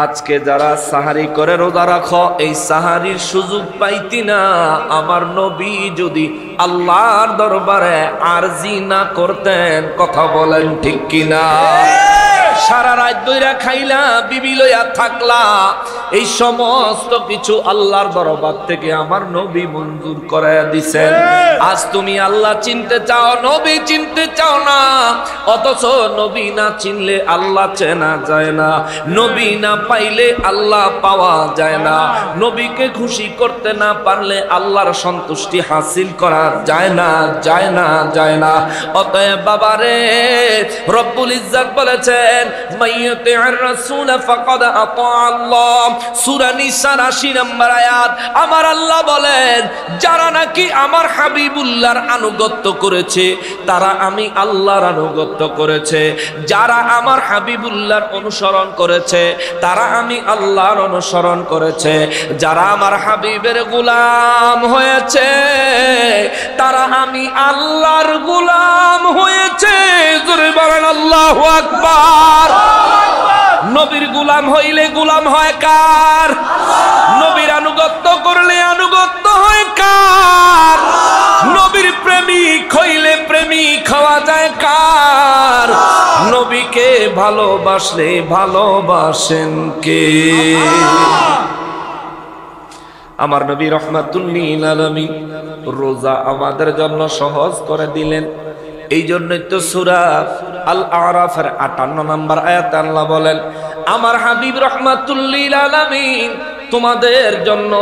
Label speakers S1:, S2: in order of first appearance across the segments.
S1: আজকে যারা সাহারি করে রোজা রাখো, এই সাহারির সুযোগ পাইতি না আমার নবী যদি আল্লাহর দরবারে আরজি না করতেন। কথা বলেন ঠিক কিনা? সারা রাত ধইরা খাইলা, বিবি লইয়া থাকলা, এই সমস্ত কিছু আল্লাহর দরবার থেকে আমার নবী মঞ্জুর করে দিছেন। আজ তুমি আল্লাহ চিনতে চাও, নবী চিনতে চাও না, অথচ নবী না চিনলে আল্লাহ চেনা যায় না, নবী না পাইলে আল্লাহ পাওয়া যায় না, নবীকে খুশি করতে না পারলে আল্লাহর সন্তুষ্টি হাসিল করা যায় না, যায় না, যায় না। অতএব বাবারে, রব্বুল ইজ্জত বলেছেন মাইয়াতির রাসূল ফাকাদ আতা আল্লাহ। সূরা নিসার ৮০ নম্বর আয়াত। আমার আল্লাহ বলেন, যারা নাকি আমার হাবিবুল্লাহর আনুগত্য করেছে তারা আমি আল্লাহর আনুগত্য করেছে, যারা আমার হাবিবুল্লাহর অনুসরণ করেছে তারা আমি আল্লাহর অনুসরণ করেছে, যারা আমার হাবিবের গোলাম হয়েছে তারা আমি আল্লাহর গোলাম হয়েছে। জোরে বলেন আল্লাহু আকবার। নবীর গোলাম হইলে গোলাম হয় কার? নবীর আনুগত্য করলে আনুগত্য হয় কার? নবীর প্রেমিক হইলে প্রেমিক হওয়া যায় কার? নবীকে ভালোবাসলে ভালোবাসেন কে? আমার নবী রাহমাতুল লিল আলামিন রোজা আমাদের জন্য সহজ করে দিলেন। এই জন্যই তো সূরা আল আরাফের ৫৮ নম্বর আয়াতে আল্লাহ বলেন, আমার হাবিব রাহমাতুল লিল আলামিন তোমাদের জন্য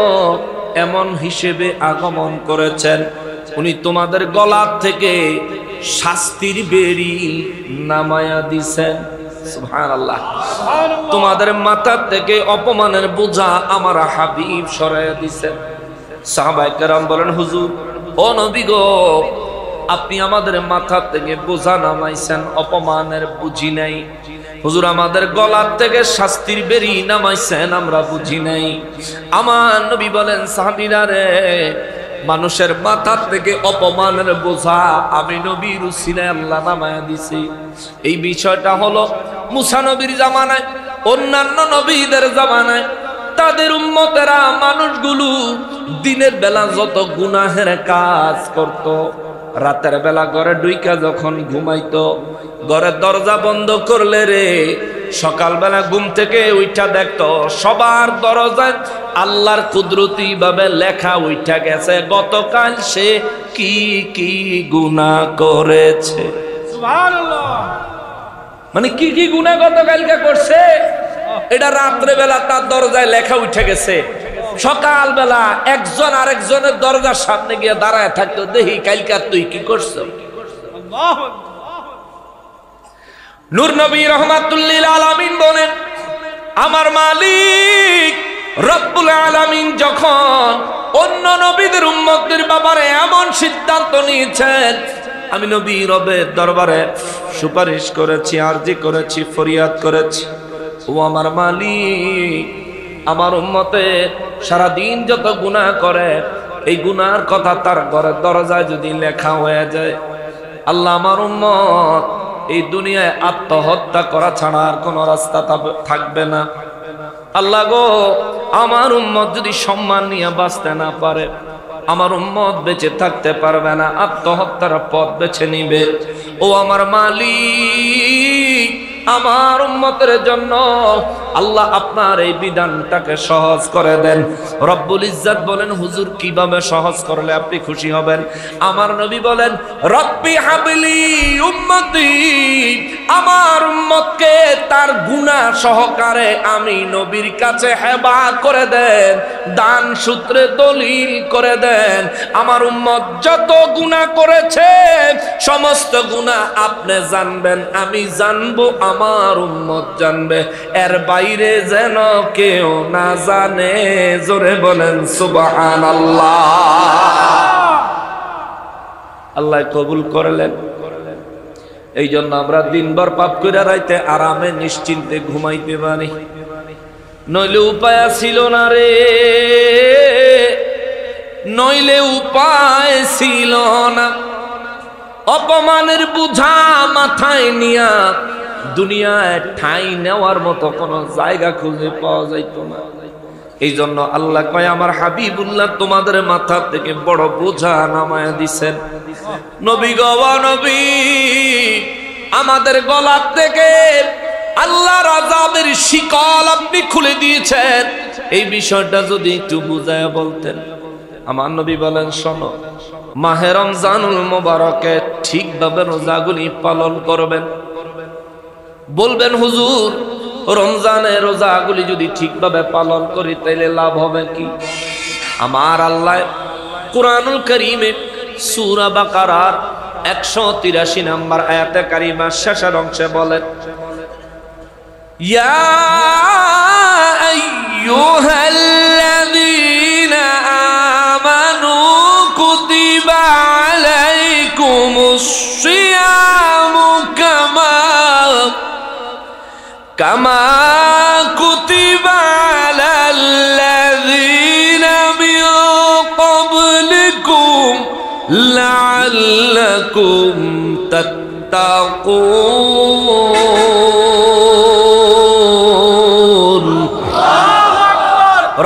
S1: এমন হিসেবে আগমন করেছেন, উনি তোমাদের গলা থেকে শাস্তির বেড়ি নামায়া দিছেন। সুবহানাল্লাহ। তোমাদের মাথা থেকে অপমানের বোঝা আমার হাবিব সরাইয়া দিছেন। সাহাবায়ে কেরাম বলেন, হুজুর ও নবী গো, আপনি আমাদের মাথা থেকে বোঝা নামাইছেন, অপমানের বুঝি নাই। হুজুর আমাদের গলার থেকে শাস্তির বেরি নামাইছেন, আমরা বুঝি নাই। আমার নবী বলেন, সাহাবীরা রে, মানুষের মাথার থেকে অপমানের বোঝা আমি নবীর উসিলায় আল্লাহ নামায়া দিছি। এই বিষয়টা হলো মুসা নবীর জামানায়, অন্যান্য নবীদের জামানায় তাদের উম্মতেরা মানুষগুলো দিনের বেলা যত গুনাহের কাজ করত, রাতের বেলা ঘরে ঢুইকা যখন ঘুমাইতো, ঘরের দরজা বন্ধ করলে রে সকালবেলা ঘুম থেকে উঠা দেখতো সবার দরজায় আল্লাহর কুদরতি ভাবে লেখা উঠা গেছে গতকাল সে কি কি গুনাহ করেছে। সুবহানাল্লাহ। মানে কি কি গুনাহ গতকালকে করছে এটা রাত্রে বেলা তার দরজায় লেখা উঠে গেছে। সকালবেলা একজন আরেকজনের দরজার সামনে গিয়ে দাঁড়ায় থাকতো, দেখি কালকে তুই কি করছো। নূর নবী রাহমাতুল লিল আলামিন বলেন, আমার মালিক রব্বুল আলামিন যখন অন্য নবীদের উম্মতদের ব্যাপারে এমন সিদ্ধান্ত নিয়েছেন, আমি নবী রবের দরবারে সুপারিশ করেছি, আরজি করেছি, ফরিয়াদ করেছি, ও আমার মালিক, আমার উম্মতে সারাদিন যত গুনাহ করে এই গুনার কথা তার ঘরের দরজায় যদি লেখা হয়ে যায়, আল্লাহ আমার উম্মত এই দুনিয়ায় আত্মহত্যা করা ছাড়া আর কোন রাস্তা থাকবে না। আল্লাহ গো, আমার উম্মত যদি সম্মান নিয়ে বাঁচতে না পারে, আমার উম্মত বেঁচে থাকতে পারবে না, আত্মহত্যার পথ বেছে নিবে। ও আমার মালিক, আমার উম্মতের জন্য আল্লাহ আপনার এই বিধানটাকে সহজ করে দেন। রব্বুল ইজ্জত বলেন, হুজুর কিভাবে সহজ করলে আপনি খুশি হবেন? আমার নবী বলেন, রব্বি হাবলি উম্মতি, আমার উম্মতকে তার গুনাহ সহকারে আমি নবীর কাছে হেবা করে দেন, দান সূত্রে দলিল করে দেন। আমার উম্মত যত গুনাহ করেছে সমস্ত গুনাহ আপনি জানবেন, আমি জানবো, আমার উম্মত জানবে, এর বাইরে যেন কেউ না জানে। জোরে বলেন সুবহানাল্লাহ। আল্লাহ কবুল করলেন। এই জন্য আমরা দিনভর পাপ করে রাইতে আরামে নিশ্চিন্তে ঘুমাইতে পারি, নইলে উপায় ছিল না রে, নইলে উপায় ছিল না। অপমানের বুঝা মাথায় নিয়া দুনিয়ায় ঠাঁই নেওয়ার মতো কোনো জায়গা খুঁজে পাওয়া যাইত না। এই জন্য আল্লাহ কয় আমার হাবিবুল্লাহ তোমাদের মাথা থেকে বড় বোঝা নামায়া দিছেন। নবী গো নবী, আমাদের গলা থেকে আল্লাহর আযাবের শিকল আপনি খুলে দিয়েছেন, এই বিষয়টা যদি একটু বুঝায়া বলতেন। আমার নবী বলেন, শোনো, মাহে রমজানুল মুবারকে ঠিকভাবে রোজাগুলি পালন করবেন। বলবেন হুজুর, রমজানের রোজাগুলি যদি ঠিকভাবে পালন করি তাইলে লাভ হবে কি? আমার আল্লাহ কুরআনুল কারীমে সূরা বাকারার 183 নম্বর আয়াতে কারিমা শেষের অংশে বলেন, ইয়া আইয়ুহাল্লাযীনা আমানু কুতিবা আলাইকুমুস সিয়ামু কামা কুতিবা আলাল্লাযীনা মিন ক্বাবলিকুম লাআল্লাকুম তাত্তাকুন।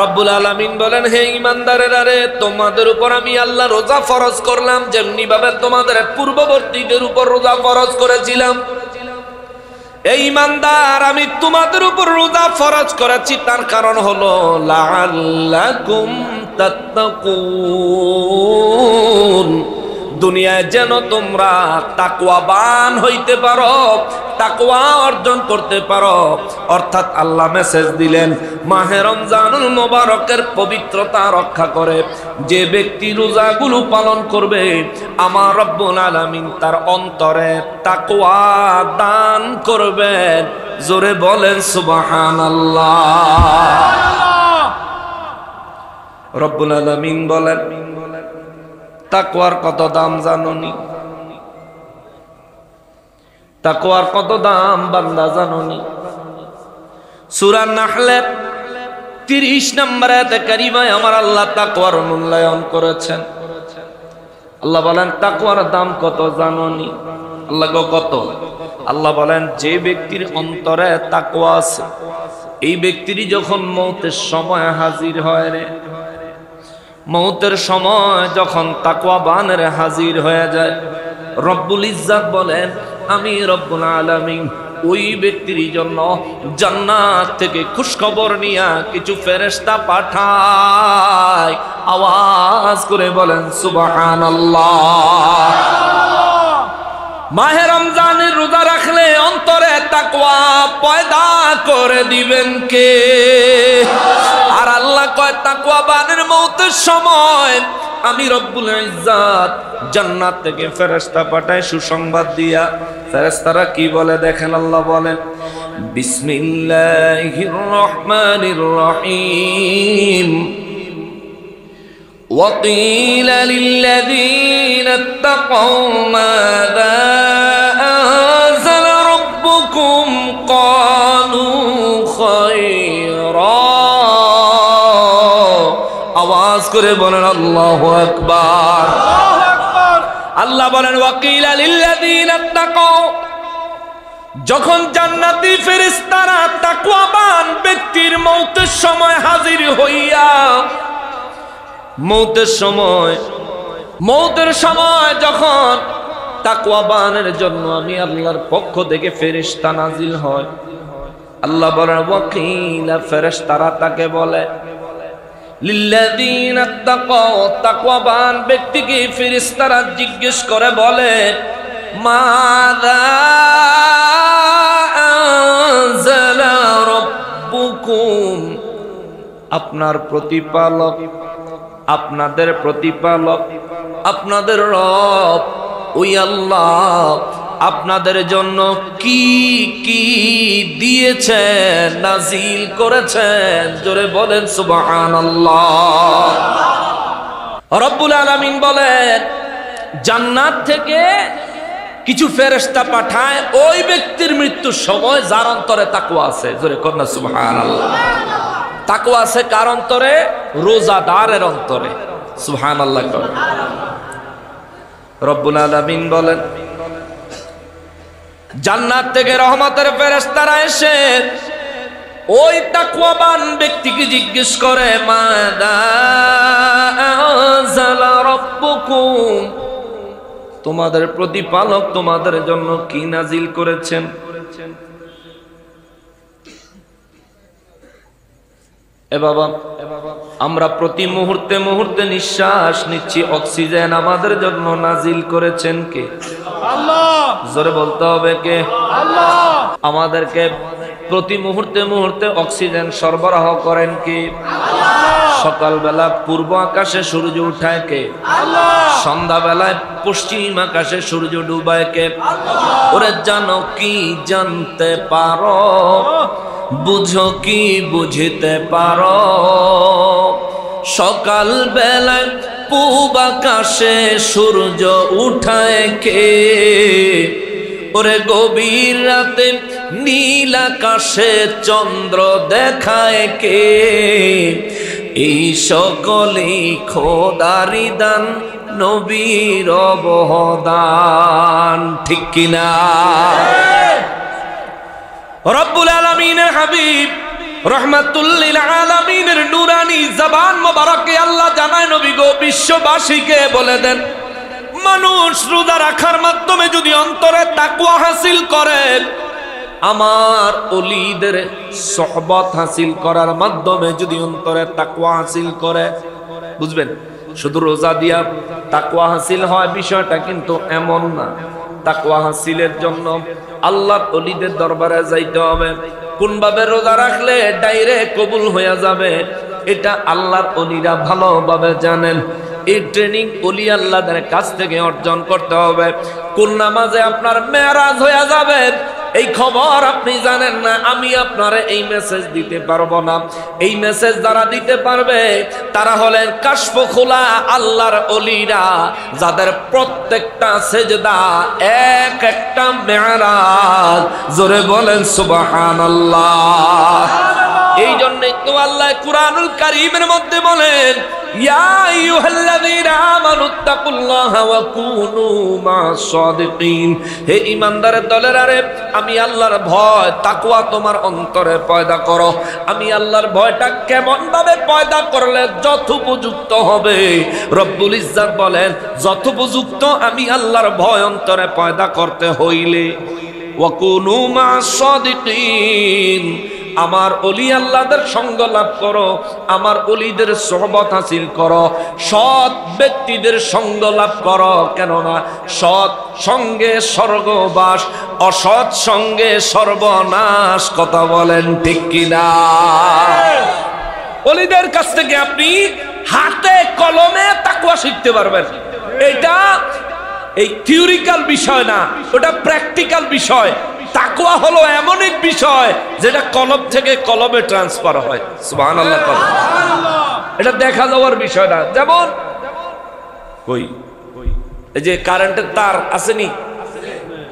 S1: রব্বুল আলামিন বলেন, হে ঈমানদারেরা রে, তোমাদের উপর আমি আল্লাহ রোজা ফরজ করলাম যেমনি ভাবে তোমাদের পূর্ববর্তীদের উপর রোজা ফরজ করেছিলাম। এই ঈমানদার, আমি তোমাদের উপর রোজা ফরজ করেছি তার কারণ হলো লাআল্লাকুম তাত্তাকুন, দুনিয়ায় যেন তোমরা তাকওয়াবান হইতে পারো, তাকওয়া অর্জন করতে পারো। অর্থাৎ আল্লাহ মেসেজ দিলেন, মাহে রমজানুল মুবারকের পবিত্রতা রক্ষা করে যে ব্যক্তি রোজাগুলো পালন করবে, আমার রব্বুল আলামিন তার অন্তরে তাকওয়া দান করবেন। জোরে বলেন সুবহানাল্লাহ। রব্বুল আলামিন বলেন, তাকওয়ার কত দাম জানোনি? তাকওয়ার কত দাম বান্দা জানোনি? সূরা নাহলের 30 নম্বর আয়াতে কারিমায় আমার আল্লাহ তাকওয়ার মূল্যায়ন করেছেন। আল্লাহ বলেন, তাকওয়ার দাম কত জানোনি? আল্লাহ গো কত? আল্লাহ বলেন, যে ব্যক্তির অন্তরে তাকওয়া আছে, এই ব্যক্তিরই যখন মওতের সময় হাজির হয় রে, মওতের সময় যখন তাকওয়াবানের হাজির হয়ে যায়, রব্বুল ইজ্জাত বলেন, আমি রব্বুল আলামিন ওই ব্যক্তির জন্য জান্নাত থেকে খুশখবর নিয়া কিছু ফেরেশতা পাঠায়। আওয়াজ করে বলেন সুবহানাল্লাহ। মাহে রমজানের রোজা রাখলে অন্তরে তাকওয়া পয়দা করে দিবেন কে? আর আল্লাহ কয়, তাকওয়াবানের মওতের সময় আমি রব্বুল ইজ্জাত জান্নাত থেকে ফেরেশতা পাঠায় সুসংবাদ দিয়া। ফেরেশতারা কি বলে দেখেন, আল্লাহ বলেন, বিসমিল্লাহির রহমানির রহিম, وقيل للذين اتقوا ماذا أنزل ربكم قالوا خيرا। আওয়াজ করে বলেন আল্লাহু আকবার। আল্লাহ বলেন, ওয়াকিলা লিল্লাযীনা ইত্তাকাউ, যখন জান্নাতি ফেরেশতারা তাকওয়াবান ব্যক্তির মওতের সময় হাজির হইয়া, মওতের সময় যখন তাকওয়াবানের জন্য আমি আল্লাহর পক্ষ থেকে ফেরেশতা নাজিল হয়, আল্লাহ বলেন, ওয়াকিলা ফেরেশতারা তাকে বলে, লিল্লাযীনা ইত্তাকাউ, তাকওয়াবান ব্যক্তিকে ফেরেশতারা জিজ্ঞেস করে বলে, মাযা আনজালা রাব্বুকুম, আপনার প্রতিপালক, আপনাদের প্রতিপালক, আপনাদের রব ওই আল্লাহ আপনাদের জন্য কি কি দিয়েছেন, নাজিল করেছেন? জোরে বলেন সুবহানাল্লাহ। রব্বুল আলামিন বলেন, জান্নাত থেকে কিছু ফেরেশতা পাঠায় ওই ব্যক্তির মৃত্যুর সময় যার অন্তরে তাকওয়া আছে। জোরে কন্যা সুবহানাল্লাহ। তাকওয়া আছে কার অন্তরে? রোজাদারের অন্তরে। সুবহানাল্লাহ। রব্বুল আলামিন বলেন, জান্নাত থেকে রহমতের ফেরেশতারা এসে ওই তাকওয়াবান ব্যক্তিকে জিজ্ঞেস করে, মাদা আনজালা রাব্বুকুম, তোমাদের প্রতিপালক তোমাদের জন্য কি নাজিল করেছেন? এ বাবা, আমরা প্রতি মুহূর্তে মুহূর্তে নিঃশ্বাস নিচ্ছি, অক্সিজেন আমাদের জন্য নাজিল করেছেন কে? আল্লাহ। জোরে বলতে হবে কে? আল্লাহ। আমাদেরকে প্রতি মুহূর্তে মুহূর্তে অক্সিজেন সরবরাহ করেন কে? আল্লাহ। সকালবেলা পূর্ব আকাশে সূর্য উঠায় কে? আল্লাহ। সন্ধ্যাবেলায় পশ্চিম আকাশে সূর্য ডুবায় কে? আল্লাহ। ওরে জানো কি জানতে পারো, বুঝো কি বুঝতে পারো, সকাল বেলায় পূব আকাশে সূর্য উঠায় কে? ওরে গভীর রাতে নীল আকাশে চন্দ্র দেখায় কে? এই সকলেই খোদারি দান, নবীর অবদান, ঠিক কিনা? রব্বুল আলামিনের হাবিব রহমাতুল লিল আলামিনের নূরানি জবান মোবারকে আল্লাহ জানায়, নবী গো, বিশ্ববাসীকে বলে দেন, মানুষ রোজা রাখার মাধ্যমে যদি অন্তরে তাকওয়া হাসিল করে, আমার ওলিদের সোহবত হাসিল করার মাধ্যমে যদি অন্তরে তাকওয়া হাসিল করে, বুঝবেন, শুধু রোজা দিয়া তাকওয়া হাসিল হয় বিষয়টা কিন্তু এমন না। তাকওয়া হাসিলের জন্য আল্লাহর ওলিদের দরবারে যাইতে হবে। কোন ভাবে রোজা রাখলে ডাইরেক্ট কবুল হয়ে যাবে, এটা আল্লাহর ওলিরা ভালোভাবে জানেন। এই ট্রেনিং ওলি আল্লাহদের কাছ থেকে অর্জন করতে হবে। কোন নামাজে আপনার মেরাজ হয়ে যাবে, এই খবর আপনি জানেন না, আমি আপনারে এই মেসেজ দিতে পারবো না। এই মেসেজ যারা দিতে পারবে তারা হলেন কাশফ খোলা আল্লাহর ওলিরা, যাদের প্রত্যেকটা সেজদা এক একটা মেরাজ। জোরে বলেন সুবহানাল্লাহ। এই জন্যই তো আল্লাহ কুরআনুল কারীমের মধ্যে বলেন, ইয়া আইয়ুহাল্লাযীনা আমানুত্তাকুল্লাহা ওয়া কুনু মা'আস সাদিকিন। হে ঈমানদারের দলেরা রে, আমি আল্লাহর ভয় তাকওয়া তোমার অন্তরে পয়দা করো। আমি আল্লাহর ভয়টা কেমন ভাবে পয়দা করলে যথোপযুক্ত হবে? রব্বুল ইজ্জাত বলেন, যথোপযুক্ত আমি আল্লাহর ভয় অন্তরে পয়দা করতে হইলে ওয়া কুনু মা'আস সাদিকিন, আমার ওলি আল্লাহদের সঙ্গ লাভ করো, আমার ওলিদের সোহবত হাসিল করো, সৎ ব্যক্তিদের সঙ্গ লাভ করো। কেননা সৎ সঙ্গে স্বর্গবাস, অসৎ সঙ্গে সর্বনাশ। কথা বলেন ঠিক কিনা? ওলিদের কাছ থেকে আপনি হাতে কলমে তাকওয়া শিখতে পারবেন। এটা এই থিওরিক্যাল বিষয় না, ওটা প্র্যাকটিক্যাল বিষয়। তাকওয়া হলো এমন এক বিষয় যেটা কলব থেকে কলবে ট্রান্সফার হয়। সুবহানাল্লাহ। এটা দেখা যাওয়ার বিষয় না। যেমন কই এই যে কারেন্টের তার আসেনি,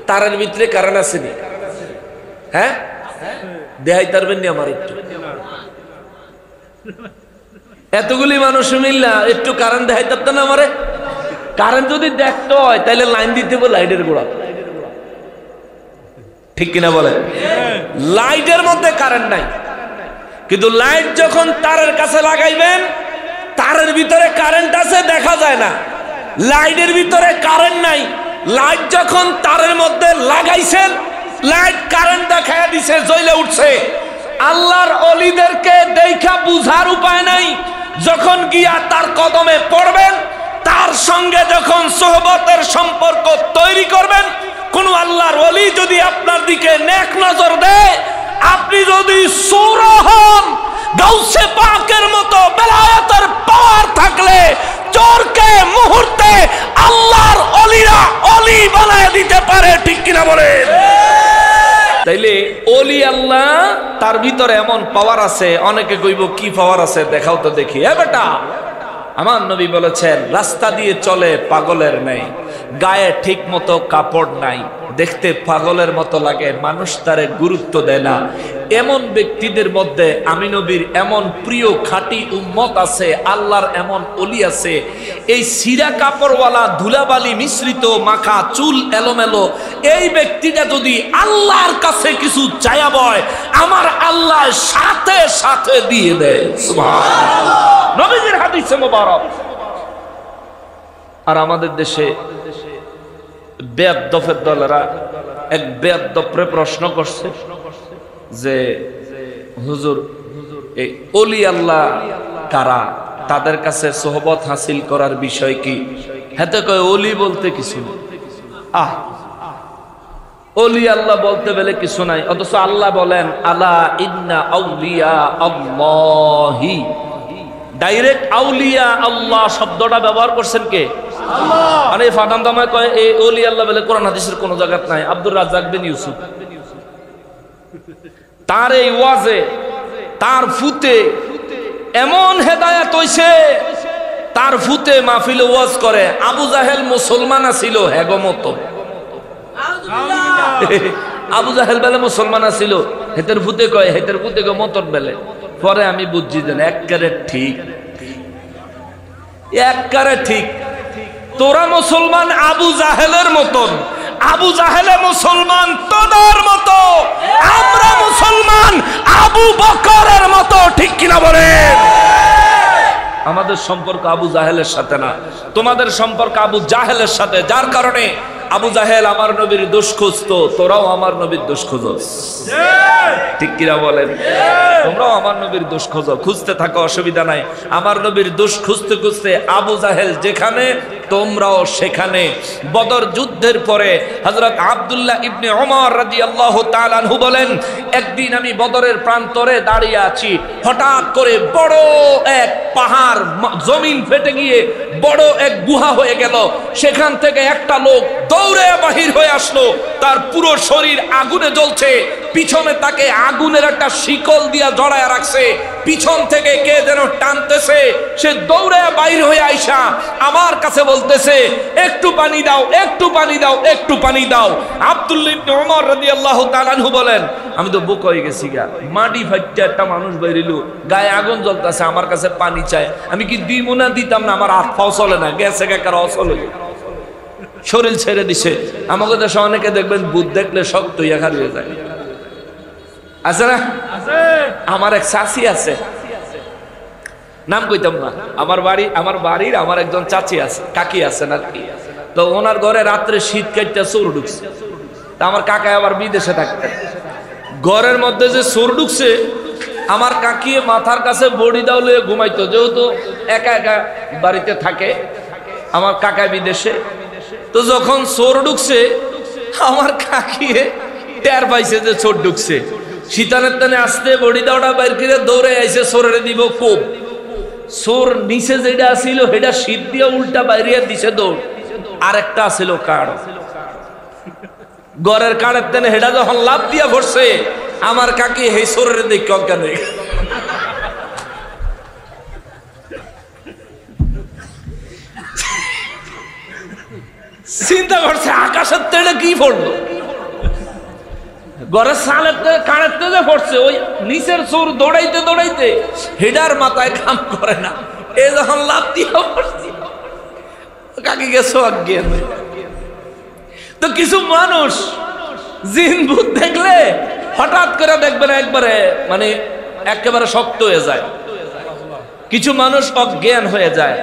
S1: তারের ভিতরে কারেন্ট আসেনি, হ্যাঁ, দেখাই পারবেন নি আমার একটু? এতগুলি মানুষ মিললা একটু কারেন্ট দেখাই পারতেন না আমারে? কারেন্ট যদি দেখতে হয় তাহলে লাইন দিতে হবে লাইটের গোড়া, ঠিক কিনা বলে? লাইটের মধ্যে কারেন্ট নাই, কিন্তু লাইট যখন তারের কাছে লাগাইবেন, তারের ভিতরে কারেন্ট আছে, দেখা যায় না। লাইটের ভিতরে কারেন্ট নাই, লাইট যখন তারের মধ্যে লাগাইছেন, লাইট কারেন্ট দেখায় দিছে, জ্বলে উঠছে। আল্লাহর ওলিদেরকে দেখা বুঝার উপায় নাই। যখন গিয়া তার কদমে পড়বেন, তার সঙ্গে যখন সোহবতের সম্পর্ক তৈরি করবেন, কোন আল্লাহর ওলি যদি আপনার দিকে নেক নজর দেয়, আপনি যদি সূরা হন, গাউসে পাকের মতো বেলায়েতের পাওয়ার থাকলে চোরকে মুহূর্তে আল্লাহর ওলিরা ওলি বানায় দিতে পারে, ঠিক কিনা বলেন? তাইলে ওলি আল্লাহ, তার ভিতরে এমন পাওয়ার আছে। অনেকে কইব কি পাওয়ার আছে, দেখাও তো দেখি। এ বেটা, আমার নবী বলেছেন, রাস্তা দিয়ে চলে পাগলের নেই, গায়ে ঠিক মতো কাপড় নাই, দেখতে পাগলের মতো লাগে, মানুষ তারে গুরুত্ব দেয় না। এমন ব্যক্তিদের মধ্যে আমি নবীর এমন প্রিয় খাঁটি উম্মত আছে, আল্লাহর এমন ওলি আছে, এই সিরা কাপড়ওয়ালা ধুলাবালি মিশ্রিত মাখা চুল এলোমেলো এই ব্যক্তিটা যদি আল্লাহর কাছে কিছু চায়া বয়, আমার আল্লাহ সাথে সাথে দিয়ে দেয়। সুবহানাল্লাহ, নবীজির হাদিসে মোবারক। আর আমাদের দেশে বেয়াদফের দলেরা এক বেয়াদফরে প্রশ্ন করছে যে হুজুর এই ওলি আল্লাহ কারা, তাদের কাছে সোহবত হাসিল করার বিষয় কি? হাতে কয় ওলি বলতে কিছু নেই। ওলি আল্লাহ বলতে বলে কিছু নাই, অথচ আল্লাহ বলেন আলা ইন্না আউলিয়া আল্লাহি। ডাইরেক্ট আউলিয়া আল্লাহ শব্দটা ব্যবহার করছেন কে? আল্লাহ। মানে ফাদাম দামায় কয় এই ওলি আল্লাহ বলে কোরআন হাদিসের কোন জায়গাত নাই। আব্দুর রাজ্জাক বিন ইউসুফ তার এই ওয়াজে তার ফুতে এমন হেদায়েত হইছে, তার ফুতে মাহফিলে ওয়াজ করে। আবু জাহেল মুসলমান ছিল হেগমত, আবু জাহেল বেলে মুসলমান ছিল, হেতের ফুতে কয়, হেতের ফুতে কয় মতর বেলে। পরে আমি বুঝছি দেন একবারে ঠিক, একবারে ঠিক। তোরা মুসলমান আবু জাহেলের মতন, আবু জাহেলে মুসলমান তোদের মতো, আমরা মুসলমান আবু বকরের মতো, ঠিক কিনা বলেন? আমাদের সম্পর্ক আবু জাহেলের সাথে না, তোমাদের সম্পর্ক আবু জাহেলের সাথে, যার কারণে আবু জাহেল আমার নবীর দোষ খুঁজতো, তোরাও আমার নবীর দোষ খুঁজোস, ঠিক কিনা বলেন? তোমরাও আমার নবীর দোষ খোঁজো, খুঁজতে থাকো, অসুবিধা নাই। আমার নবীর দোষ খুঁজতে খুঁজতে আবু জাহেল যেখানে তোমরাও সেখানে। বদর যুদ্ধের পরে হযরত আব্দুল্লাহ ইবনে ওমর রাদিয়াল্লাহু তাআলা আনহু বলেন, একদিন আমি বদরের প্রান্তরে দাঁড়িয়ে আছি, হঠাৎ করে বড় এক পাহাড় জমিন ফেটে গিয়ে বড় এক গুহা হয়ে গেল। সেখান থেকে একটা লোক দৌড়ে বাহির হয়ে আসলো, তার পুরো শরীর আগুনে জ্বলছে, পিছনে তাকে আগুনের একটা শিকল দিয়া জড়ায় রাখছে, পিছন থেকে কে যেন টানতেছে। সে দৌড়ে বাইর হয়ে আইসা আমার কাছে বলতেছে, একটু পানি দাও, একটু পানি দাও, একটু পানি দাও। আব্দুল্লাহ ইবনে ওমর রাদিয়াল্লাহু তাআলা আনহু বলেন, আমি তো বুক হয়ে গেছি গা, মাটি ফাইটটা একটা মানুষ বাইরিলো, গায়ে আগুন জ্বলতেছে, আমার কাছে পানি চায়, আমি কি দিব না? দিতাম না, আমার হাত পাও চলে না, গেছে কার অচল হয়ে শরীর ছেড়ে দিছে। আমাকে দেশে অনেকে দেখবেন বুধ দেখলে শক্ত হইয়া হারিয়ে যায়, আছে না? আমার এক চাচি আছে, নাম কইতাম না, আমার বাড়ির আমার একজন চাচি আছে, কাকি আছে না, তো ওনার ঘরে রাত্রে শীত কাটতে চোর ঢুকছে। তা আমার কাকা আবার বিদেশে থাকতেন, ঘরের মধ্যে যে চোর ঢুকছে, আমার কাকি মাথার কাছে বড়ি দাও লয়ে ঘুমাইতো, যেহেতু একা একা বাড়িতে থাকে, আমার কাকা বিদেশে। তো যখন চোর ঢুকছে, আমার কাকি টের পাইছে যে চোর ঢুকছে, শীতানের টানে আসতে বড়ি দাওটা বাইর করে দৌড়ে আইছে চোরের দিব কোপ। চোর নিচে যেটা ছিল সেটা শীত দিয়ে উল্টা বাইরে দিছে দৌড়, আরেকটা ছিল কাড়, গড়ের কাড়ের টানে হেটা যখন লাভ দিয়া পড়ছে, আমার কাকি হে চোরের দিকে অজ্ঞান হয়ে গেছে। চিন্তা করছে আকাশের তেড়ে কি পড়লো, ঘরের সালের কানের তেজে পড়ছে, ওই নিচের চোর দৌড়াইতে দৌড়াইতে হেডার মাথায় কাম করে না, এ যখন লাভ দিয়ে পড়ছে কাকি গেছো অজ্ঞান। তো কিছু মানুষ জিন ভূত দেখলে হঠাৎ করে দেখবেন একবারে মানে একেবারে শক্ত হয়ে যায়, কিছু মানুষ অজ্ঞান হয়ে যায়।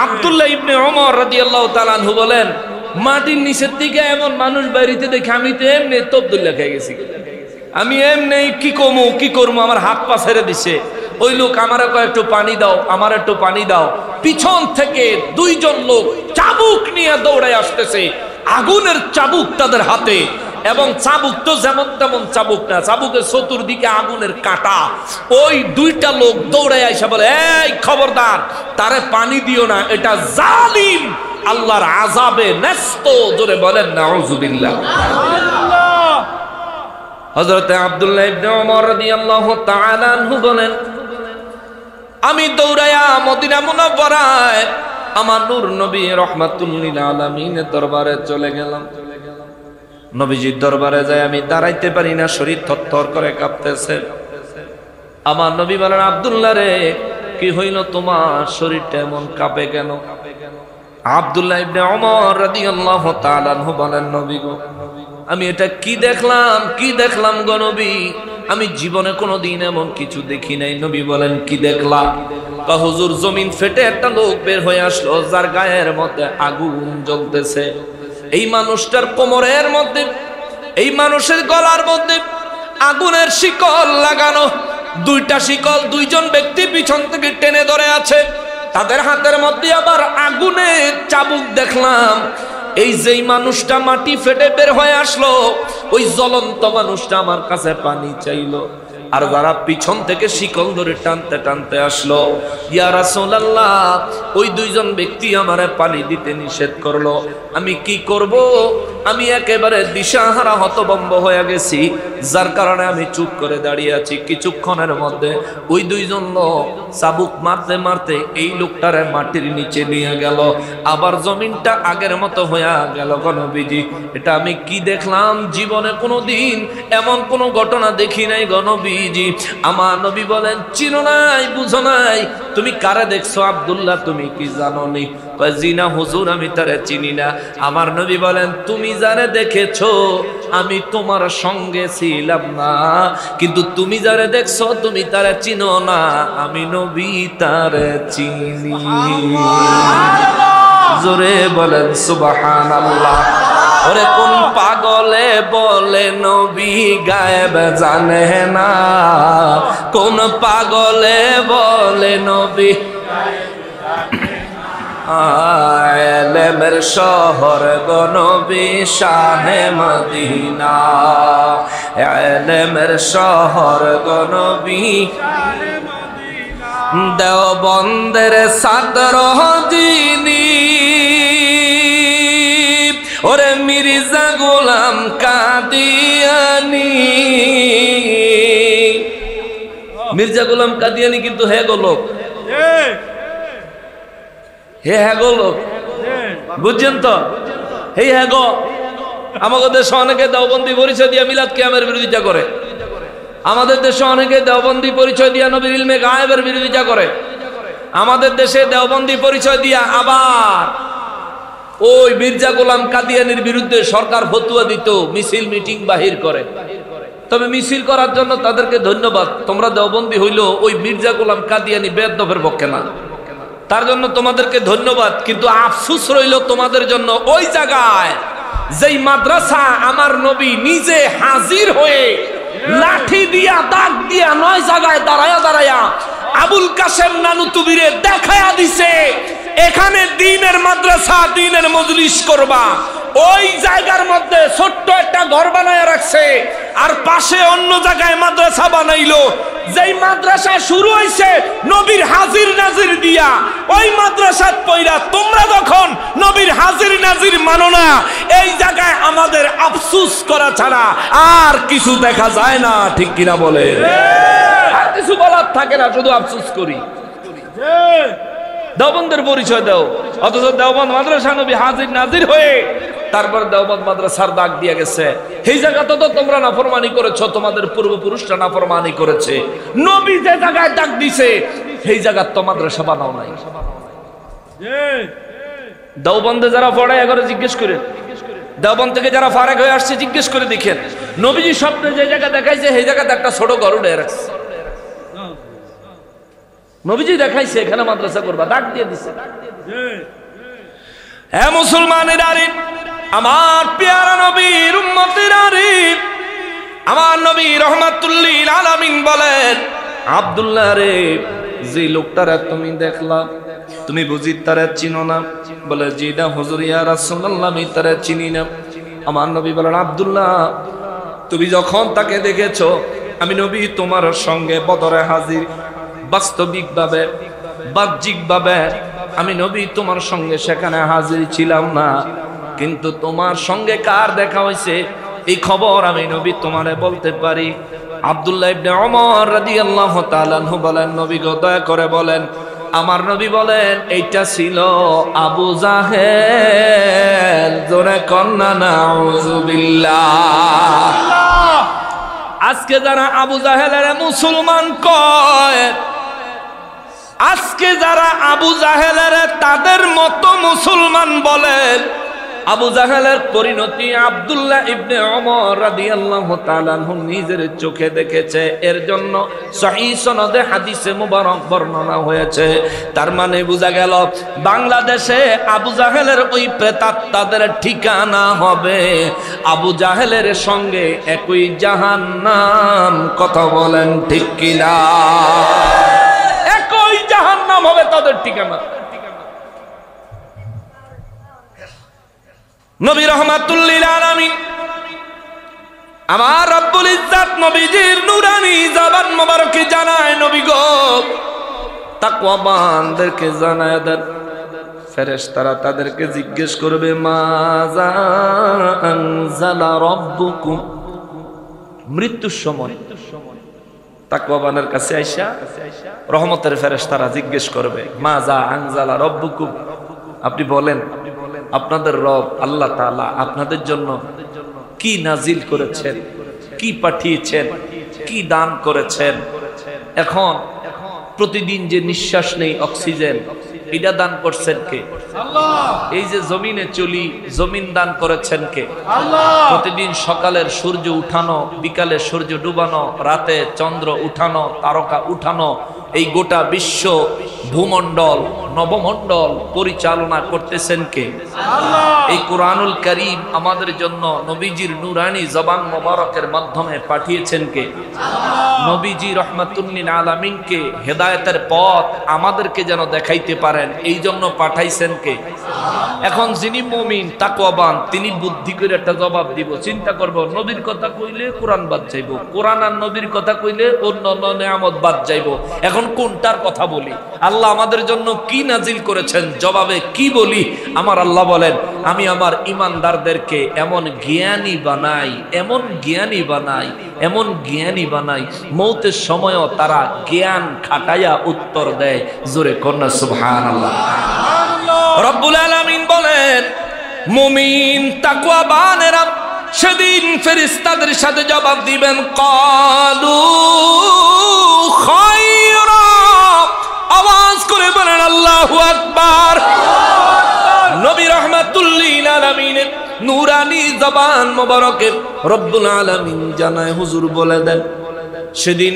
S1: আব্দুল্লাহ ইবনে ওমর রাদিয়াল্লাহু তাআলা আনহু বলেন, মাটির নিচের দিকে এমন মানুষ বাইরিতে দেখে আমি তো এমনি তবদুল্লাহ খেয়ে গেছি, আমি এমনি কি করবো, আমার হাত পা ছেড়ে দিছে। ওই লোক আমার একটু পানি দাও, আমার একটু পানি দাও। পিছন থেকে দুইজন লোক চাবুক নিয়ে দৌড়ায় আসতেছে, আগুনের চাবুক তাদের হাতে, এবং চাবুক তো যেমন তেমন চাবুক না, চাবুকের চতুর্দিকে আগুনের কাঁটা। ওই দুইটা লোক দৌড়ায় আইসা বলে, এই খবরদার, তারে পানি দিও না, এটা জালিম, আল্লাহর আযাবে ন্যস্ত। জোরে বলেন নাউযুবিল্লাহ। হযরত আব্দুল্লাহ ইবনে ওমর রাদিয়াল্লাহু তাআলা আনহু বলেন, আমি দৌড়ায়া মদিনা মুনাওয়ারায় আমার নূর নবী রাহমাতুল লিল আলামিনের দরবারে চলে গেলাম। নবীজির দরবারে যাই আমি দাঁড়াইতে পারি না, শরীর থরথর করে কাঁপতেছে। আমার নবী বলেন, আব্দুল্লাহ রে, কি হইল তোমার, শরীরটা এমন কাঁপে কেন? আব্দুল্লাহ ইবনে ওমর রাদিয়াল্লাহু তাআলা আনহু বলেন, নবী গো, আমি এটা কি দেখলাম গো নবী, আমি জীবনে কোনোদিন এমন কিছু দেখি নাই। নবী বলেন, কি দেখলা? হুজুর, জমিন ফেটে একটা লোক বের হয়ে আসলো, যার গায়ের মধ্যে আগুন জ্বলতেছে। এই মানুষটার কোমরের মধ্যে, এই মানুষের গলার মধ্যে আগুনের শিকল লাগানো, দুইটা শিকল, দুইজন ব্যক্তি পিছন থেকে টেনে ধরে আছে। তাদের হাতের মধ্যে আবার আগুনের চাবুক দেখলাম। এই যেই মানুষটা মাটি ফেটে বের হয়ে আসলো, ওই জ্বলন্ত মানুষটা আমার কাছে পানি চাইলো। আর যারা পিছন থেকে শিকল ধরে টানতে টানতে আসলো, ইয়া রাসূলুল্লাহ, ওই দুইজন ব্যক্তি আমারে পানি দিতে নিষেধ করলো। আমি কি করব? আমি একেবারে দিশাহারা হতভম্ব হয়ে গেছি, যার কারণে আমি চুপ করে দাঁড়িয়ে আছি। কিছুক্ষণের মধ্যে ওই দুইজন লোক চাবুক মারতে মারতে এই লোকটারে মাটির নিচে নিয়ে গেল। আবার জমিনটা আগের মতো হয়ে গেল। নবীজি, এটা আমি কি দেখলাম? জীবনে কোনোদিন এমন কোনো ঘটনা দেখি নাই গো নবীজি। আমার নবী বলেন, চিনো নাই, বুঝো নাই, তুমি কারে দেখছো? আব্দুল্লাহ, তুমি কি জানো নি? কয়, জি না হুজুর, আমি তারে চিনি না। আমার নবী বলেন, তুমি যারে দেখেছো আমি তোমার সঙ্গে ছিলাম না, কিন্তু তুমি যারে দেখছো তুমি তারে চিনো না, আমি নবী তারে চিনি। জোরে বলেন সুবহানাল্লাহ। ওরে কোন পাগলে বলে নবী গায়েব জানে না, কোন পাগলে বলে নবী এলেমের শহর গো নবী শাহে মদিনা, এলেমের শহর গো নবী দেওবন্দের ছাত্র যিনি, ওরে মির্জা গোলাম কাদিয়ানি। মির্জা গোলাম কাদিয়ানি কিন্তু হে গো লোক, হে হ্যাঁ গো লোক, বুঝছেন তো? হে হ্যাঁ গো। আমাদের দেশে অনেকে দেওবন্দি পরিচয় দিয়া মিলাদ কিয়ামের বিরোধিতা করে। আমাদের দেশে অনেকে দেওবন্দি পরিচয় দিয়া নবীর ইলমে গায়েবের বিরোধিতা করে। আমাদের দেশে দেওবন্দি পরিচয় দিয়া আবার ওই মির্জা গোলাম কাদিয়ানির বিরুদ্ধে সরকার ফতুয়া দিত, মিছিল মিটিং বাহির করে। তবে মিছিল করার জন্য তাদেরকে ধন্যবাদ, তোমরা দেওবন্দি হইল ওই মির্জা গোলাম কাদিয়ানি বেয়াদবের পক্ষে না, তার জন্য তোমাদেরকে ধন্যবাদ। কিন্তু আফসোস রইল তোমাদের জন্য, ওই জায়গায় যেই মাদ্রাসা আমার নবী নিজে হাজির হয়ে লাঠি দিয়া দাগ দিয়া 9 জায়গায় দাঁড়ায়া দাঁড়ায়া আবুল কাসেম নানুতুবিরে দেখায়া দিছে, এখানে দ্বীনের মাদ্রাসা, দ্বীনের মজলিস করবা। ওই জায়গার মধ্যে ছোট্ট একটা ঘর বানায় রাখছে, আর পাশে অন্য জায়গায় মাদ্রাসা বানাইলো। যেই মাদ্রাসা শুরু হইছে নবীর হাজির নাজির দিয়া, ওই মাদ্রাসাত পয়রা তোমরা যখন নবীর হাজির নাজির মানো না, এই জায়গায় আমাদের আফসোস করা ছাড়া আর কিছু দেখা যায় না। ঠিক কিনা বলে? আর কিছু বলার থাকে না, শুধু আফসোস করি। দেওবন্দের পরিচয় দাও, অথচ দেওবন্দ মাদ্রাসা নবী হাজির নাজির হয়ে তারপর দেওবন্দ মাদ্রাসার দাগ দিয়ে গেছে। এই জায়গাতে তো তোমরা নাফরমানি করেছো, তোমাদের পূর্বপুরুষরা নাফরমানি করেছে। নবী যে জায়গায় দাগ দিছে সেই জায়গায় তো মাদ্রাসা বানাও নাই। দেওবন্দে যারা পড়ে এগারো জিজ্ঞেস করেন, দেওবন্দ থেকে যারা ফারেক হয়ে আসছে জিজ্ঞেস করে দেখেন, নবীজি স্বপ্নে যে জায়গা দেখাইছে সেই জায়গাতে একটা ছোট ঘর উঠে রাখছে। নবীজি দেখাইছে এখানে মাদ্রাসা করবা, দাগ দিয়ে দিছে। হে মুসলমানের আরে, আমার পেয়ারা নবীর উম্মতের আরে, আমার নবী রাহমাতুল লিল আলামিন বলেন, আব্দুল্লাহ রে, যে লোকটারে তুমি দেখলা তুমি বুঝি তারে চিনো না? বলে, জি না হুজুর, ইয়া রাসূলুল্লাহ, আমি তারে চিনি না। আমার নবী বলেন, আব্দুল্লাহ, তুমি যখন তাকে দেখেছো, আমি নবী তোমার সঙ্গে বদরে হাজির। বাস্তবিকভাবে, বাহ্যিকভাবে আমি নবী তোমার সঙ্গে সেখানে হাজির ছিলাম না, কিন্তু তোমার সঙ্গে কার দেখা হয়েছে এই খবর আমি নবী তোমারে বলতে পারি। আব্দুল্লাহ ইবনে ওমর রাদিয়াল্লাহু তাআলা আনহু বলেন, নবী গো, দয়া করে বলেন আমার নবী বলেন এইটা ছিল আবু জাহেল। জোরে কন্না নাউযুবিল্লাহ। আজকে যারা আবু জাহেলের মুসলমান কয়, আজকে যারা আবু জাহেলের তাদের মতো মুসলমান বলেন, আবু জাহেলের পরিণতি আব্দুল্লাহ ইবনে ওমর রাদিয়াল্লাহু তাআলা আনহু নিজের চোখে দেখেছে। এর জন্য সহিহ সনদে হাদিসে মুবারক বর্ণনা হয়েছে। তার মানে বোঝা গেল বাংলাদেশে আবু জাহেলের ওই প্রেতাত্মাদের ঠিকানা হবে আবু জাহেলের সঙ্গে একই জাহান্নাম। কথা বলেন ঠিক কিনা? একই জাহান্নাম হবে তাদের ঠিকানা। নবী রাহমাতুল লিল আলামিন আমার রব্বুল ইজ্জত নবীজির নূরানি জবান মোবারকে জানায়, নবী গো তাকওয়াবানদেরকে জানায় দেন, ফেরেশতারা তাদেরকে জিজ্ঞেস করবে মাজা আনজালা রাব্বুকুম। মৃত্যুর সময় তাকওয়াবানের কাছে আইসা রহমতের ফেরেশতারা জিজ্ঞেস করবে মাজা আনজালা রাব্বুকুম, আপনি বলেন আপনাদের রব আল্লাহ তাআলা আপনাদের জন্য কি নাজিল করেছেন, কি পাঠিয়েছেন, কি দান করেছেন। এখন প্রতিদিন যে নিঃশ্বাস নেই অক্সিজেন, এটা দান করছেন কে? আল্লাহ। এই যে জমিনে চলি, জমিন দান করেছেন কে? আল্লাহ। প্রতিদিন সকালের সূর্য উঠানো, বিকালে সূর্য ডুবানো, রাতে চন্দ্র উঠানো, তারকা উঠানো, এই গোটা বিশ্ব ভূমণ্ডল নবমণ্ডল পরিচালনা করতেছেন কে? আল্লাহ। এই কুরআনুল কারীম আমাদের জন্য নবীজির নূরানি জবান মোবারকের মাধ্যমে পাঠিয়েছেন কে? আল্লাহ। নবীজি রাহমাতুল লিল আলামিনকে হেদায়েতের পথ আমাদেরকে যেন দেখাইতে পারেন, এই জন্য পাঠাইছেন কে? এখন যিনি মুমিন তাকওয়াবান তিনি বুদ্ধি করে একটা জবাব দিব, চিন্তা করব নবীর কথা কইলে কোরআন বাদ যাইব, কোরআন আর নবীর কথা কইলে অন্যান্য নিয়ামত বাদ যাইব। এখন কোনটার কথা বলি? আল্লাহ আমাদের জন্য কি নাজিল করেছেন, জবাবে কি বলি? আমার আল্লাহ বলেন আমি আমার ঈমানদারদেরকে এমন জ্ঞানী বানাই, এমন জ্ঞানী বানাই, এমন জ্ঞানী বানাই, মৌতের সময়ও তারা জ্ঞান খাটাইয়া উত্তর দেয়। জোরে কন্যা সুবহানাল্লাহ। রব্বুল আলামিন বলেন মুমিন তাকওয়াবানেরা সেদিন ফেরেশতাদের সাথে জবাব দিবেন ক্বালু খায়রা, আওয়াজ করে বলেন আল্লাহু আকবার। নবী রাহমাতুল লিল আলামিনের নূরানি জবান মোবারকে রব্বুল আলামিন জানায়, হুজুর বলে দেন সেদিন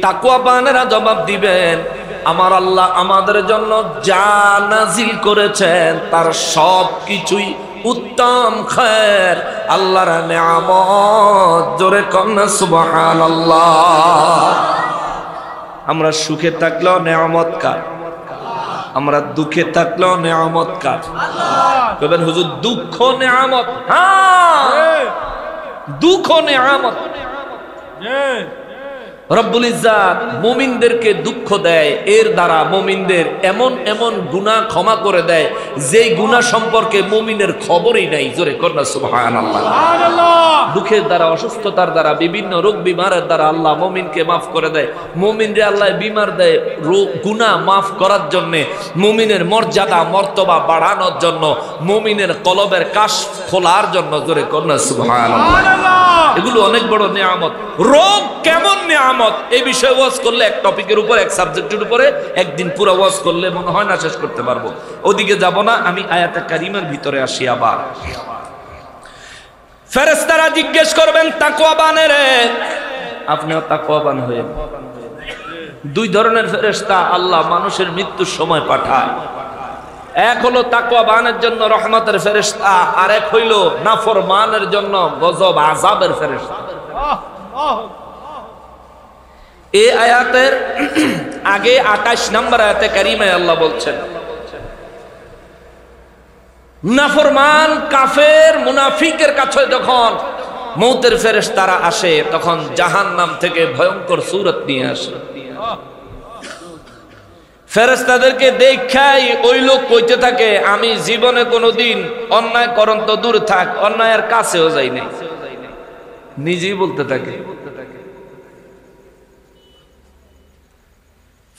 S1: তাকওয়াবানেরা জবাব দিবেন আমার আল্লাহ আমাদের জন্য যা নাজিল করেছেন তার সব কিছুই উত্তম খায়ের, আল্লাহর নিয়ামত। জোরে কন্না সুবহানাল্লাহ। আমরা সুখে থাকলেও নিয়ামত কার? আমরা দুঃখে থাকলেও নিয়ামত কার? কবেন হুজুর দুঃখ নিয়ামত? হ্যাঁ, দুঃখ নিয়ামত। রব্বুল ইজ্জাত মুমিনদেরকে দুঃখ দেয়, এর দ্বারা মুমিনদের এমন এমন গুনাহ ক্ষমা করে দেয় যেই গুনাহ সম্পর্কে মুমিনের খবরই নাই। জোরে কন্না সুবহানাল্লাহ। দুঃখের দ্বারা, অসুস্থতার দ্বারা, বিভিন্ন রোগ বিমারের দ্বারা আল্লাহ মুমিনকে মাফ করে দেয়। মুমিনরে আল্লাহ বিমার দেয় গুনাহ মাফ করার জন্য, মুমিনের মর্যাদা মর্তবা বাড়ানোর জন্য, মুমিনের কলবের কাশ খোলার জন্য। জোরে কন্না সুবহানাল্লাহ। এগুলো অনেক বড় নিয়ামত। রোগ কেমন নিয়ামত এই বিষয়ে ওয়াজ করলে এক টপিকের উপর, এক সাবজেক্টের উপরে একদিন পুরো ওয়াজ করলে মনে হয় না শেষ করতে পারবো। ওদিকে যাব না, আমি আয়াতে কারিমার ভিতরে আসি। আবার ফেরেশতারা জিজ্ঞেস করবেন তাকওয়াবানের, আপনিও তাকওয়াবান হয়ে। দুই ধরনের ফেরেশতা আল্লাহ মানুষের মৃত্যুর সময় পাঠায়। এক হলো তাকওয়াবানের জন্য রহমতের ফেরেশতা, আর এক হইল নাফরমানের জন্য গজব আযাবের ফেরেশতা। এই আয়াতের আগে 28 নম্বর আয়াতে কারিমায় আল্লাহ বলছেন নাফরমান কাফের মুনাফিকের কাছে যখন মৌতের ফেরেশতারা আসে তখন জাহান্নাম থেকে ভয়ঙ্কর সূরত নিয়ে আসে। ফেরেশতাদেরকে দেখাই ওই লোক কইতে থাকে আমি জীবনে কোনোদিন অন্যায় করন তো দূর থাক, অন্যায়ের কাছেও যাই নাই, নিজেই বলতে থাকে।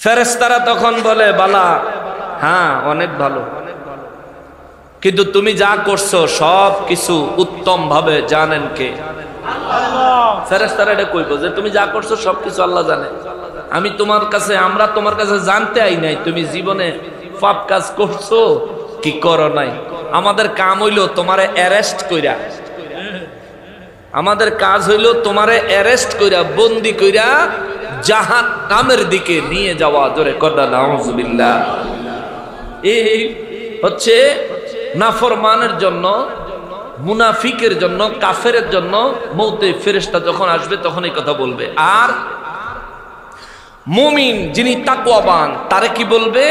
S1: ফেরেশতারা তখন বলে বালা, হ্যাঁ অনেক ভালো, কিন্তু তুমি যা করছো সব কিছু উত্তম ভাবে জানেন কে? আল্লাহ। ফেরেশতারা এটা কইবো যে তুমি যা করছো সবকিছু আল্লাহ জানে, আমরা তোমার কাছে জানতে আই নাই তুমি জীবনে পাপ কাজ করছো কি করো নাই। আমাদের কাম হইলো তোমারে অ্যারেস্ট কইরা, আমাদের কাজ হইলো তোমারে অ্যারেস্ট কইরা বন্দি কইরা জাহান্নামের দিকে নিয়ে যাওয়া। জোরে কন্যা নাউজুবিল্লাহ। এই হচ্ছে নাফরমানের জন্য, মুনাফিকের জন্য, কাফেরের জন্য মৌতে ফেরেশতা যখন আসবে তখন এই কথা বলবে। আর মুমিন যিনি তাকওয়াবান তারে কি বলবে?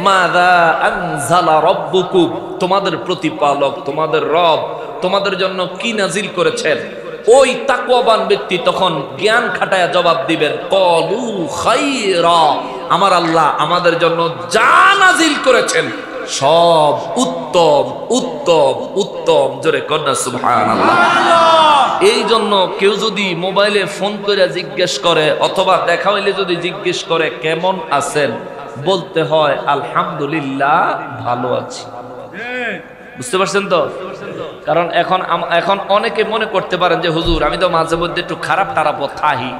S1: মাযা আনজালা রাব্বুকুম, তোমাদের প্রতিপালক তোমাদের রব তোমাদের জন্য কি নাজিল করেছেন। ওই তাকওয়াবান ব্যক্তি তখন জ্ঞান খাটায়া জবাব দিবেন, ক্বালু খায়রা, আমার আল্লাহ আমাদের জন্য যা নাজিল করেছেন সব উত্তম উত্তম উত্তম। জোরে কন্যা সুবহানাল্লাহ। এই জন্য কেউ যদি মোবাইলে ফোন করে জিজ্ঞেস করে অথবা দেখা হইলে যদি জিজ্ঞেস করে কেমন আছেন, বলতে হয় আলহামদুলিল্লাহ ভালো আছি। বুঝতে পারছেন তো? কারণ এখন অনেকে মনে করতে পারেন যে হুজুর আমি তো মাঝে মধ্যে একটু খারাপ তারাপ থাহি,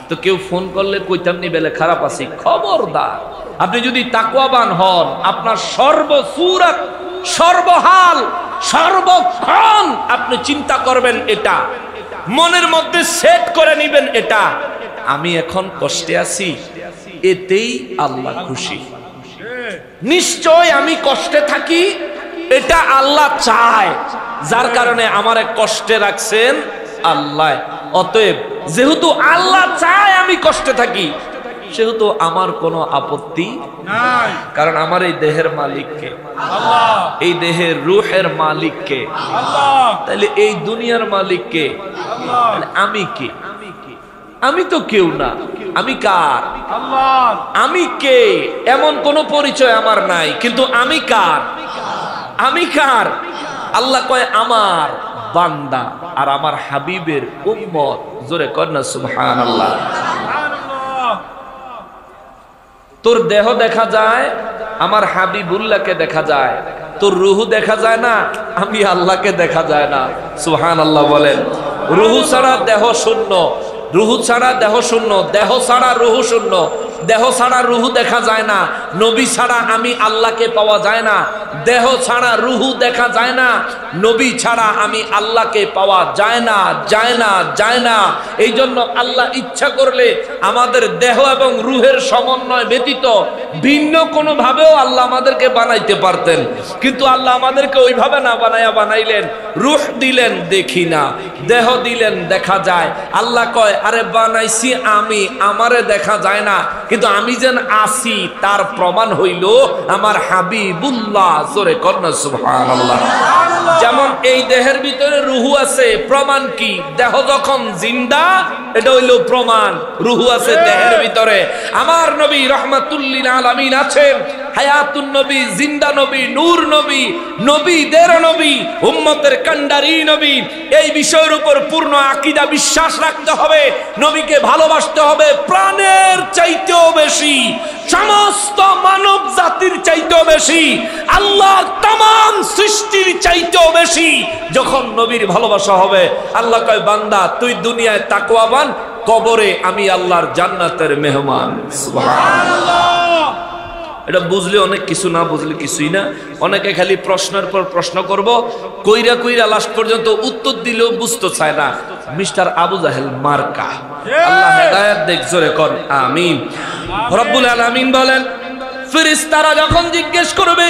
S1: তো কেউ ফোন করলে কইতাম নি বেলে খারাপ আছি। খবরদার, আপনি যদি তাকওয়াবান হন আপনার সর্বসুরত সর্বহাল সর্বক্ষণ আপনি চিন্তা করবেন, এটা মনের মধ্যে সেট করে নিবেন, এটা আমি এখন কষ্টে আছি, এতেই আল্লাহ খুশি। নিশ্চয় আমি কষ্টে থাকি, এটা আল্লাহ চায়, যার কারণে আমারে কষ্টে রাখছেন আল্লাহ। অতএব যেহেতু আল্লাহ চায় আমি কষ্টে থাকি, সেহেতু আমার কোনো আপত্তি নাই। কারণ আমার এই দেহের মালিক কে? আল্লাহ। এই দেহের রূহের মালিক কে? আল্লাহ। তাহলে এই দুনিয়ার মালিক কে? আল্লাহ। আমি কে? আমি তো কেউ না। আমি কার? আল্লাহ। আমি কে এমন কোন পরিচয় আমার নাই, কিন্তু আমি কার? আমি কার? আল্লাহ কয় আমার বান্দা আর আমার হাবিবের উম্মত। জোরে কন্যা সুবহানাল্লাহ। তোর দেহ দেখা যায়, আমার হাবিবুল্লাহকে দেখা যায়, তোর রুহু দেখা যায় না, আমি আল্লাহকে দেখা যায় না। সুবহানাল্লাহ বলেন। রুহু ছাড়া দেহ শূন্য, রুহু ছাড়া দেহ শূন্য, দেহ ছাড়া রুহু শূন্য, দেহ ছাড়া রুহু দেখা যায় না, নবী ছাড়া আমি আল্লাহকে পাওয়া যায় না, দেহ ছাড়া রুহু দেখা যায় না, নবী ছাড়া আমি আল্লাহকে পাওয়া যায় না, যায় না, যায় না। এই জন্য আল্লাহ ইচ্ছা করলে আমাদের দেহ এবং রুহের সমন্বয় ব্যতীত ভিন্ন কোনো ভাবেও আল্লাহ আমাদেরকে বানাইতে পারতেন, কিন্তু আল্লাহ আমাদেরকে ওইভাবে না বানাইলেন। রুহ দিলেন দেখি না, দেহ দিলেন দেখা যায়। আল্লাহ কয় আরে বানাইছি আমি, আমারে দেখা যায় না, কিন্তু আমি যেন আসি তার প্রমাণ হইল আমার হাবিবুল্লাহ। জোরে কন্যা সুবহানাল্লাহ। যেমন এই দেহের ভিতরে রুহু আছে, প্রমাণ কি? দেহ যখন জিন্দা, এটা হইল প্রমাণ রুহু আছে দেহের ভিতরে। আমার নবী রাহমাতুল লিল আলামিন আছেন, হায়াতুন নবী, জিন্দা নবী, নূর নবী, নবীদের নবী, উম্মতের কান্ডারি নবী। এই বিষয়ের উপর পূর্ণ আকীদা বিশ্বাস রাখতে হবে, নবীকে ভালোবাসতে হবে প্রাণের চাইতেও বেশি, সমস্ত মানব জাতির চাইতেও বেশি, আল্লাহর तमाम সৃষ্টির চাইতেও বেশি। যখন নবীর ভালোবাসা হবে, আল্লাহ কয় বান্দা তুই দুনিয়ায় তাকওয়াবান, কবরে আমি আল্লাহর জান্নাতের মেহমান। সুবহানাল্লাহ। এটা বুঝলে অনেক কিছু, না বুঝলে কিছুই না। অনেকে খালি প্রশ্নের পর প্রশ্ন করব, কইরা কইরা লাস্ট পর্যন্ত উত্তর দিলেও বুঝতে চায় না। মিস্টার আবু জাহেল মার্কা, আল্লাহ হেদায়েত দেখ। জোরে কোন আমিন। রব্বুল আলামিন বলেন, ফেরেশতারা যখন জিজ্ঞেস করবে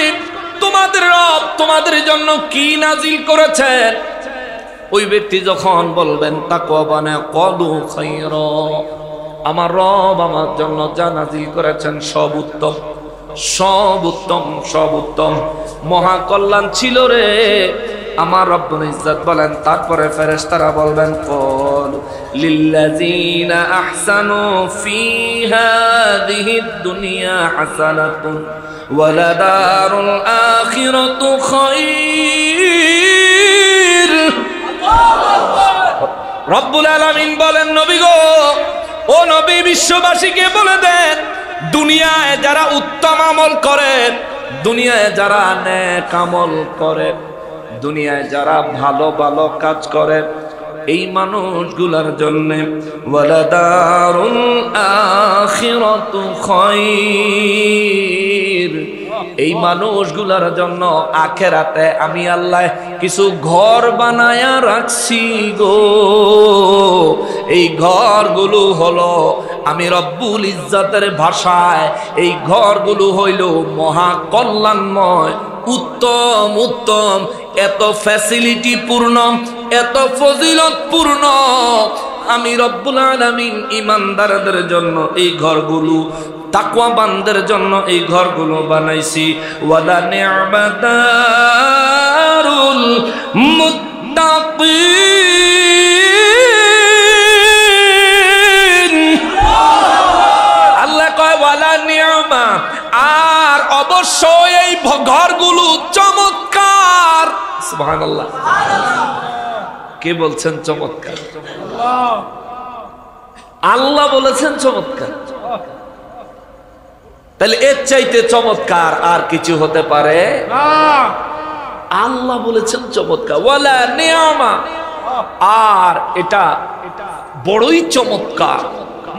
S1: তোমাদের রব তোমাদের জন্য কি নাজিল করেছেন, ওই ব্যক্তি যখন বলবেন তাকওয়াবানে ক্বালু খায়রা, আমার রব আমার জন্য যা নাজিল করেছেন সব উত্তম, সব উত্তম, সব উত্তম, মহা কল্যাণ ছিল রে। আমার রব্বুল ইজ্জত বলেন, তারপরে ফেরেশতারা বলবেন ক্বাল লিল্লাযিনা আহসানু ফি হাযিহিদ দুনিয়া হাসানাতুন ওয়া লাদারুল আখিরাতু খায়র। রব্বুল আলামিন বলেন, নবী গো, ও নবী বিশ্ববাসীকে বলে দেন দুনিয়ায় যারা উত্তম আমল করে, দুনিয়ায় যারা নেক আমল করে, দুনিয়ায় যারা ভালো ভালো কাজ করে, এই মানুষগুলার জন্য ওয়ালাদারুল আখিরাতু খায়র, এই মানুষগুলার জন্য আখিরাতে আমি আল্লাহ কিছু ঘর বানায়া রাখছি গো। এই ঘরগুলো হলো, আমি রব্বুল ইজ্জতের ভাষায় এই ঘরগুলো হইল মহা কল্যাণময়, উত্তম উত্তম, এত ফ্যাসিলিটি পূর্ণ, এত ফজিলত পূর্ণ। আমি রব্বুল আলামিন ইমানদারদের জন্য এই ঘরগুলো, তাকওয়াবানদের জন্য এই ঘরগুলো বানাইছি। ওয়ালা নি'মাতারুল মুত্তাকিন, আল্লাহ কয় ওয়ালা নি'মা, আর অবশ্যই এই ঘরগুলো চমৎকার। সুবহানাল্লাহ। কে বলছেন চমৎকার? আল্লাহ বলেছেন চমৎকার। তাহলে এর চাইতে চমৎকার আর কিছু হতে পারে না। আল্লাহ বলেছেন চমৎকার, ওয়ালা নি'মা, আর এটা বড়ই চমৎকার,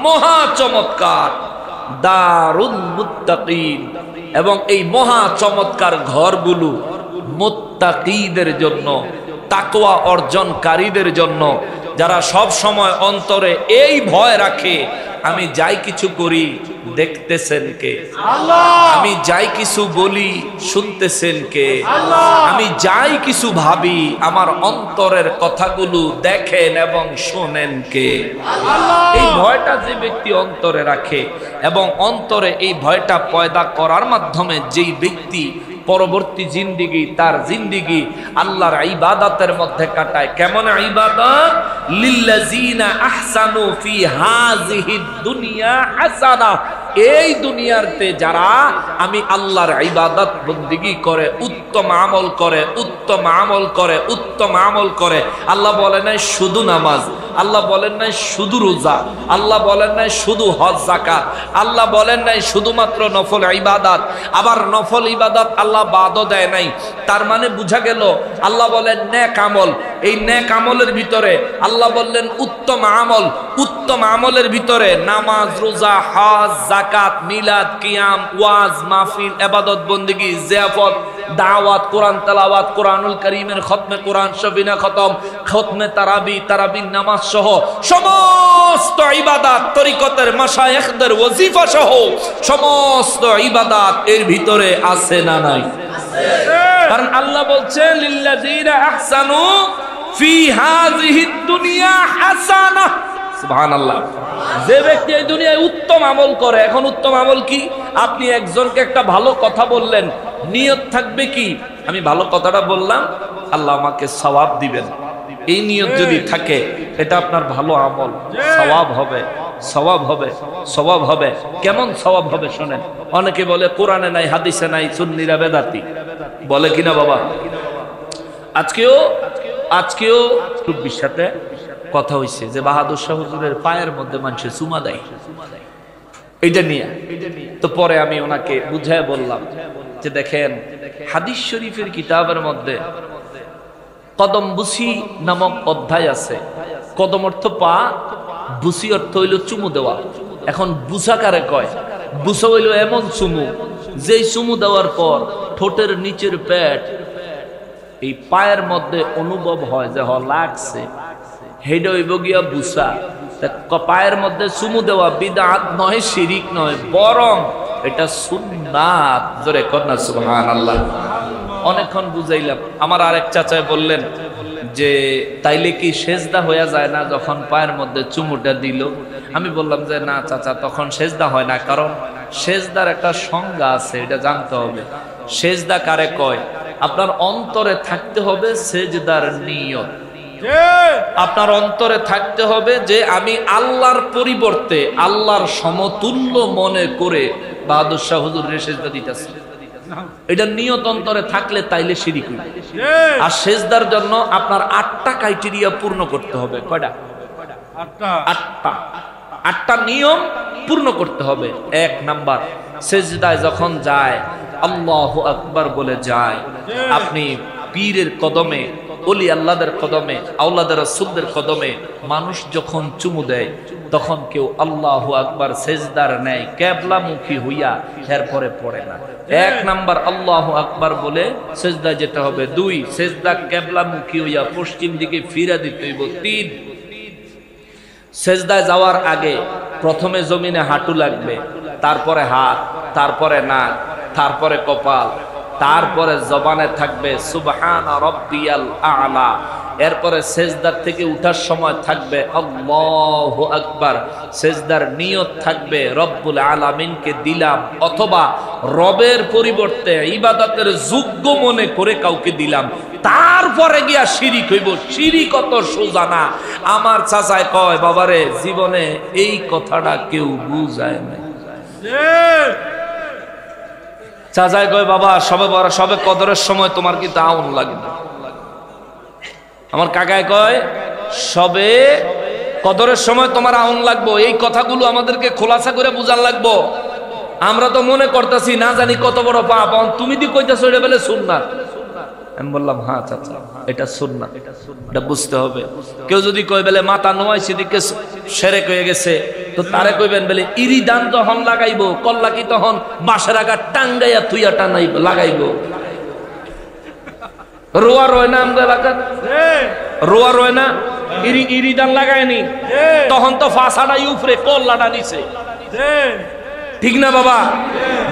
S1: মহা চমৎকার, দারুল মুত্তাকিন, এবং এই মহা চমৎকার ঘরগুলো মুত্তাকিদের জন্য, তাকওয়া অর্জনকারীদের জন্য, যারা সব সময় অন্তরে এই ভয় রাখে, আমি যাই কিছু করি দেখতেছেন কে আল্লাহ, আমি যাই কিছু বলি শুনতেছেন কে আল্লাহ, আমি যাই কিছু ভাবি আমার অন্তরের কথাগুলো দেখেন এবং শোনেন কে আল্লাহ। এই ভয়টা যে ব্যক্তি অন্তরে রাখে এবং অন্তরে এই ভয়টা পয়দা করার মাধ্যমে যেই ব্যক্তি পরবর্তী জিন্দিগি, তার জিন্দিগি আল্লাহর ইবাদতের মধ্যে কাটায়। কেমন ইবাদত? লিল্লাযিনা আহসানু ফি হাযিহিদ দুনিয়া হাসানা, এই দুনিয়াতে যারা আমি আল্লাহর ইবাদত বন্দেগী করে, উত্তম আমল করে, উত্তম আমল করে, উত্তম আমল করে। আল্লাহ বলেন নাই শুধু নামাজ, আল্লাহ বলেন নাই শুধু রোজা, আল্লাহ বলেন নাই শুধু হজ যাকাত, আল্লাহ বলেন নাই শুধুমাত্র নফল ইবাদত। আবার নফল ইবাদত আল্লাহ বাদও দেয় নাই। তার মানে বুঝা গেল আল্লাহ বলেন নেক আমল, এই নেক আমলের ভিতরে আল্লাহ বললেন উত্তম আমল, উত্তম আমলের ভিতরে নামাজ, রোজা, হজ, যাকাত, মিলাদ, কিয়াম, ওয়াজ, মাহফিল, ইবাদত বন্দেগী, জিয়াফত, দাওয়াত, কোরআন তেলাওয়াত, কোরআনুল কারীমের খতমে কোরআন, শবিনা খতম, খতমে তারাবি, তারাবির নামাজ সহ সমস্ত ইবাদত, তরিকতের মাশায়েখদের ওয়াজিফা সহ সমস্ত ইবাদত এর ভিতরে আছে না নাই? কারণ আল্লাহ বলছেন লিল্লাযিনা আহসানু ফি হাযিহিদ দুনিয়া হাসানা। সুবহানাল্লাহ। যে ব্যক্তি এই দুনিয়ায় উত্তম আমল করে, এখন উত্তম আমল কি? আপনি একজনকে একটা ভালো কথা বললেন, নিয়ত থাকবে কি আমি ভালো কথাটা বললাম, আল্লাহ আমাকে সওয়াব দিবেন। এই নিয়ত যদি থাকে এটা আপনার ভালো আমল, সওয়াব হবে, সওয়াব হবে, সওয়াব হবে। কেমন সওয়াব হবে শোনেন। অনেকে বলে কোরআনে নাই, হাদিসে নাই, সুন্নিরা বেদাতি বলে কিনা বাবা? আজকেও টুপির সাথে কথা হইছে যে বাহাদুর শাহ হুজুরের পায়ের মধ্যে মানুষে চুমা দেয়, এইটা নিয়ে। তো পরে আমি ওনাকে বুঝায় বললাম যে দেখেন হাদিস শরীফের কিতাবের মধ্যে কদম বুসি নামক অধ্যায় আছে। কদম অর্থ পা, বুসি অর্থ হইল চুমু দেওয়া। এখন বুসা কারে কয়? বুসা হইল এমন চুমু যেই চুমু দেওয়ার পর ঠোঁটের নিচের পেট এই পায়ের মধ্যে অনুভব হয় যে লাগছে, হেডা হইব গিয়া বুসা। পায়ের মধ্যে চুমু দেওয়া বিদআত নয়, শিরিক নয়, বরং এটা সুন্নাত। জোরে কন্যা সুবহানাল্লাহ। অনেকক্ষণ বুঝাইলাম। আমার আরেক চাচায় বললেন যে তাইলে কি সেজদা হয়ে যায় না যখন পায়ের মধ্যে চুমুটা দিল? আমি বললাম যে না চাচা, তখন সেজদা হয় না, কারণ সেজদার একটা সংজ্ঞা আছে, এটা জানতে হবে। সেজদা কারে কয়? আপনার অন্তরে থাকতে হবে সেজদার নিয়ত। আপনার অন্তরে থাকতে হবে যে আমি আল্লাহর পরিবর্তে আল্লাহর সমতুল্য মনে করে বাহাদুর শাহ হুজুরের সেজদা দিতেছি। এটা নিয়ত অন্তরে থাকলে তাইলে শিরিক হইবে। আর সেজদার জন্য আপনার 8টা ক্রাইটেরিয়া পূর্ণ করতে হবে। কয়টা? 8টা নিয়ম পূর্ণ করতে হবে। 1 নাম্বার, সেজদায় যখন যায় আল্লাহু আকবার বলে যায়। আপনি পীরের কদমে, ওলি আল্লাহদের কদমে, আওলাদের রাসূলদের কদমে মানুষ যখন চুমু দেয় তখন কেউ আল্লাহু আকবার সেজদার নেয় কিবলামুখী হইয়া এরপরে পড়ে না। 1 নাম্বার আল্লাহু আকবার বলে সেজদা যেতে হবে। 2, সেজদা কিবলামুখী হইয়া পশ্চিম দিকে ফিরা দিতে হইব। 3, সেজদায় যাওয়ার আগে প্রথমে জমিনে হাঁটু লাগবে, তারপরে হাত, তারপরে নাক, তারপরে কপাল, তারপরে জবানে থাকবে সুবহানা রাব্বিয়াল আ'লা। এরপরে সেজদার থেকে উঠার সময় থাকবে আল্লাহু আকবার। সেজদার নিয়ত থাকবে রব্বুল আলামিনকে দিলাম, অথবা রবের পরিবর্তে ইবাদতের যোগ্য মনে করে কাউকে দিলাম। তারপরে গিয়া শিরিক হইব। শিরিক কত সোজা না। আমার চাচায় কয়, বাবারে জীবনে এই কথাটা কেউ বুঝায় না। চাচায় কয়, বাবা সবে কদরের সময় তোমার কি আউন লাগবে? আমার কাকায় কয়, সবে কদরের সময় তোমার আউন লাগবো। এই কথাগুলো আমাদেরকে খোলাসা করে বুঝান লাগবো। আমরা তো মনে করতেছি না জানি কত বড় পাপ, তুমি দি কইতেছো এটা বলে সুন্নাত। আমি বললাম, হ্যাঁ চাচা এটা সুন্নাত, এটা বুঝতে হবে। কেউ যদি কই বলে মাথা নোয়াই সেদিকে শিরক হয়ে গেছে, তো তারে কইবেন বলে ইরি দান তখন লাগাইবো, কল্লা কি তখন বাঁশের আগা টাঙ্গাইয়া থুইয়া টানাইব লাগাইবো। রোয়া রয় না আমাদের এলাকার, রোয়া রয় না, ইরি দান লাগায়নি, তখন তো ফাঁসাটাই উপরে কল্লাটা নিচে। ঠিক না বাবা?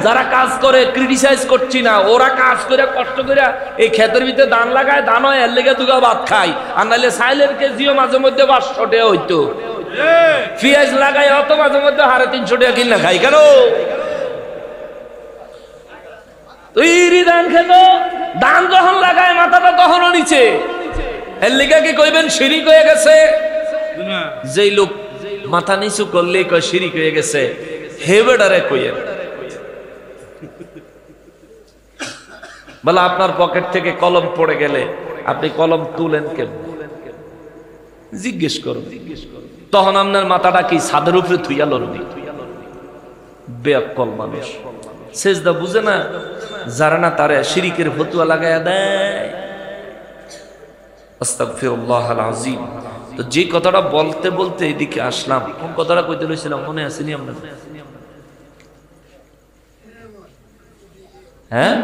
S1: যারা কাজ করে ক্রিটিসাইজ করছি না, ওরা কাজ করে কষ্ট করে এই ক্ষেতের ভিতরে ধান লাগায়, ধান হয় এর লেগে দুগা ভাত খায়। আর নাহলে সাইলের কেজিও মাঝে মধ্যে 500 টাকা হইতো, পেঁয়াজ লাগাই অত মাঝে মধ্যে 350 টাকা কিনা খাই। কেন তুই ধান খেত? ধান যখন লাগায় মাথাটা তখনও নিচে, এর লেগে কি কইবেন শিরিক হয়ে গেছে? যেই লোক মাথা নিচু করলে কয় শিরিক হয়ে গেছে, হেবেডারে কইয়েন বলে আপনার পকেট থেকে কলম পড়ে গেলে আপনি কলম তুলেন কেন? জিজ্ঞেস করুন। তখন আপনার মাথাটা কি ছাদের উপরে থুইয়া লড়বি? বেয়াক্কল মানুষ, সেজদা বুঝে না, যারা না তারে শিরিকের ফতুয়া লাগাইয়া দেয়। আস্তাগফিরুল্লাহাল আযীম। তো যে কথাটা বলতে বলতে এদিকে আসলাম, কোন কথাটা কইতে লইছিলাম মনে আসেনি আপনার? হ্যাঁ,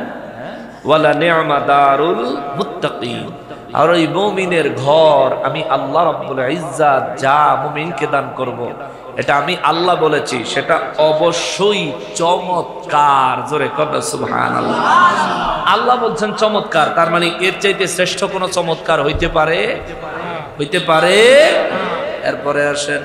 S1: ওয়ালা নি'মা দারুল মুত্তাকিন। আর ওই মুমিনের ঘর আমি আল্লাহ রাব্বুল ইজ্জাত যা মুমিনকে দান করব, এটা আমি আল্লাহ বলেছি, সেটা অবশ্যই চমৎকার। জোরে কর সুবহানাল্লাহ। আল্লাহ বলছেন চমৎকার, তার মানে এর চাইতে শ্রেষ্ঠ কোন চমৎকার হইতে পারে? হইতে পারে? এরপরে আসেন